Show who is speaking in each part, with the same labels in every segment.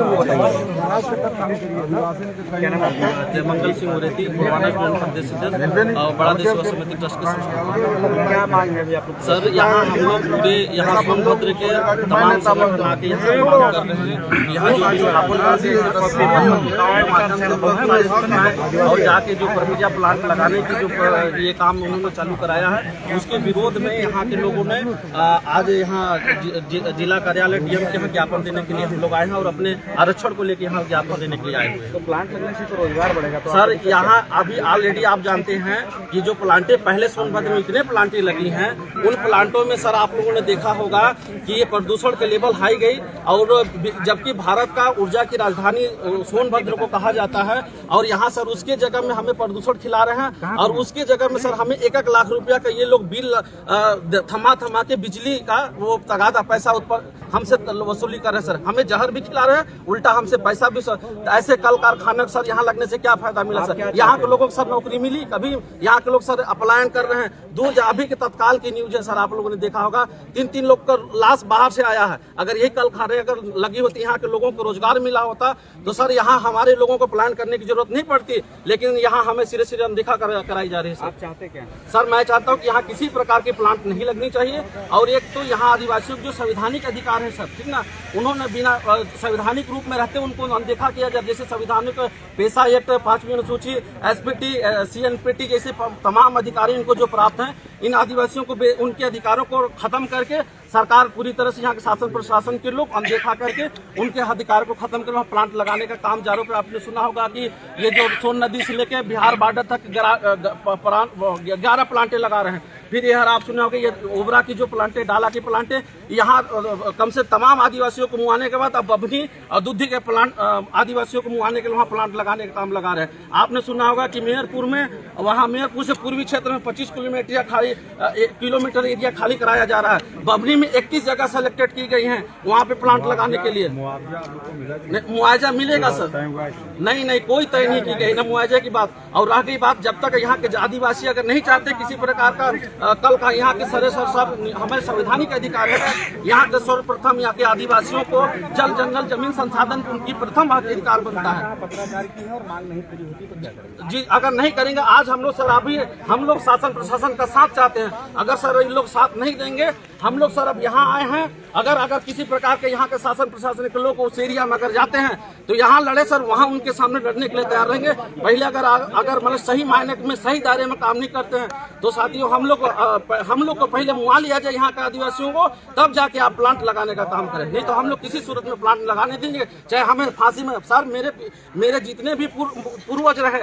Speaker 1: है वो बताइए।
Speaker 2: जयमंगल सिंह उरेती, पुराना प्रदेश अध्यक्ष और बड़ा देश सेवा समिति ट्रस्ट के संस्थापक।
Speaker 1: क्या मांग है अभी आप लोग?
Speaker 2: सर यहाँ हम लोग पूरे यहाँ सोनभद्र के तमाम संगठन आके यहाँ मांग कर रहे हैं। यहाँ जो विस्थापन और जाके जो परमिजा प्लांट लगाने की जो ये काम उन्होंने चालू कराया है, उसके विरोध में यहाँ के लोगों ने आज यहाँ जिला कार्यालय डीएम के यहाँ ज्ञापन देने के लिए हम लोग आए हैं और अपने आरक्षण को लेकर यहाँ ज्ञापन देने के लिए आए हुए हैं।
Speaker 1: तो प्लांट लगने से तो रोजगार बढ़ेगा। तो
Speaker 2: सर यहाँ अभी ऑलरेडी आप जानते हैं कि जो प्लांटें पहले सोनभद्र में इतने प्लांटें लगी हैं, उन प्लांटों में सर आप लोगों ने देखा होगा कि ये प्रदूषण के लेवल हाई गई, और जबकि भारत का ऊर्जा की राजधानी सोनभद्र को कहा जाता है, और यहाँ सर उसके जगह में हमें प्रदूषण खिला रहे हैं, और उसके जगह में सर हमें 1-1 लाख रुपया का ये लोग बिल थमा के बिजली का वो तगादा पैसा हमसे वसूली कर रहे हैं। सर हमें जहर भी खिला रहे हैं, उल्टा हमसे पैसा भी। सर ऐसे कल कारखाने सर यहाँ लगने से क्या फायदा मिला? सर यहाँ के लोगों को सर नौकरी मिली कभी? यहाँ के लोग सर अपलायन कर रहे हैं। अभी के तत्काल की न्यूज है सर, आप लोगों ने देखा होगा 3 लोग का लाश बाहर से आया है। अगर यही कल खाने अगर लगी होती, यहाँ के लोगों को रोजगार मिला होता, तो सर यहाँ हमारे लोगों को प्लान करने की जरूरत नहीं पड़ती। लेकिन यहाँ हमें सिरे सिरे अनदेखा कराई जा रही है।
Speaker 1: आप चाहते क्या?
Speaker 2: सर मैं चाहता हूँ कि यहाँ किसी प्रकार की प्लांट नहीं लगनी चाहिए, और एक तो यहाँ आदिवासियों के जो संवैधानिक अधिकार है सर, ठीक ना, उन्होंने बिना संवैधानिक रूप में रहते उनको अनदेखा किया जाए। जैसे संवैधानिक पेशा एक्ट 5वीं अनुसूची, एसपीटी, सीएनपीटी जैसे तमाम अधिकार इनको जो प्राप्त हैं, इन आदिवासियों को उनके अधिकारों को खत्म करके सरकार पूरी तरह से यहाँ के शासन प्रशासन के लोग अनदेखा करके उनके अधिकार को खत्म कर वहाँ प्लांट लगाने का काम जारी पे। आपने सुना होगा कि ये जो सोन नदी से लेके बिहार बॉर्डर तक 11 प्लांटें लगा रहे हैं। फिर यह आप सुना होगा ये ओबरा की जो प्लांटें, डाला की प्लांटें, यहाँ कम से तमाम आदिवासियों को मुआने के बाद अब बभनी और दुधी के प्लांट आदिवासियों को मुआने के लिए वहाँ प्लांट लगाने का काम लगा रहे हैं। आपने सुना होगा कि मेयरपुर में, वहाँ मेयरपुर से पूर्वी क्षेत्र में 25 किलोमीटर एरिया खाली कराया जा रहा है। बभनी में 31 जगह सेलेक्टेड की गई हैं वहाँ पे प्लांट लगाने के लिए। मुआवजा मिलेगा सर? नहीं, कोई तय नहीं की गई ना मुआवजे की बात। और रह गई बात, जब तक यहाँ के आदिवासी अगर नहीं चाहते किसी प्रकार का कल का यहाँ के सर सब हमें संवैधानिक अधिकार है, यहाँ के सर्वप्रथम यहाँ के आदिवासियों को जल जंगल जमीन संसाधन उनकी प्रथम अधिकार बनता है। जी अगर नहीं करेंगे, आज हम लोग सर अभी हम लोग शासन प्रशासन का साथ चाहते हैं। अगर सर इन लोग साथ नहीं देंगे, हम लोग सर अब यहाँ आए हैं, अगर किसी प्रकार के यहाँ के शासन प्रशासन के लोग उस एरिया में अगर जाते हैं तो यहाँ लड़े सर, वहाँ उनके सामने लड़ने के लिए तैयार रहेंगे। पहले अगर मतलब सही मायने में सही दायरे में काम नहीं करते हैं तो साथियों हम लोग को पहले मुआ लिया जाए यहाँ के आदिवासियों को, तब जाके आप प्लांट लगाने का काम करें। नहीं तो हम लोग किसी सूरत में प्लांट लगाने देंगे, चाहे हमें फांसी में। सर मेरे जितने भी पूर्वज रहे,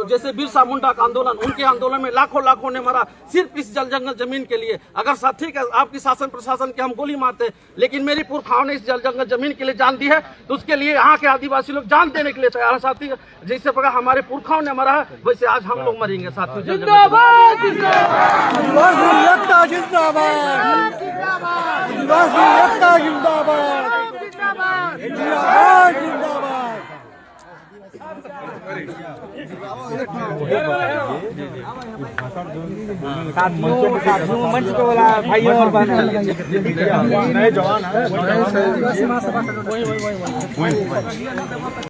Speaker 2: जैसे बिरसा मुंडा का आंदोलन, उनके आंदोलन में लाखों ने मरा सिर्फ इस जल जंगल जमीन के लिए। अगर साथ ठीक है आपकी शासन प्रशासन के हम गोली मारते, लेकिन मेरी पुरखाओं ने इस जल जंगल जमीन के लिए जान दी है, तो उसके लिए यहाँ के आदिवासी लोग जान देने के लिए तैयार है साथी। जैसे प्रकार हमारे पुरखाओं ने मरा है, वैसे आज हम लोग मरेंगे साथियों।
Speaker 3: जिंदाबाद साथियों मंच पे बोला भाइयों और बहनों, नए जवान है।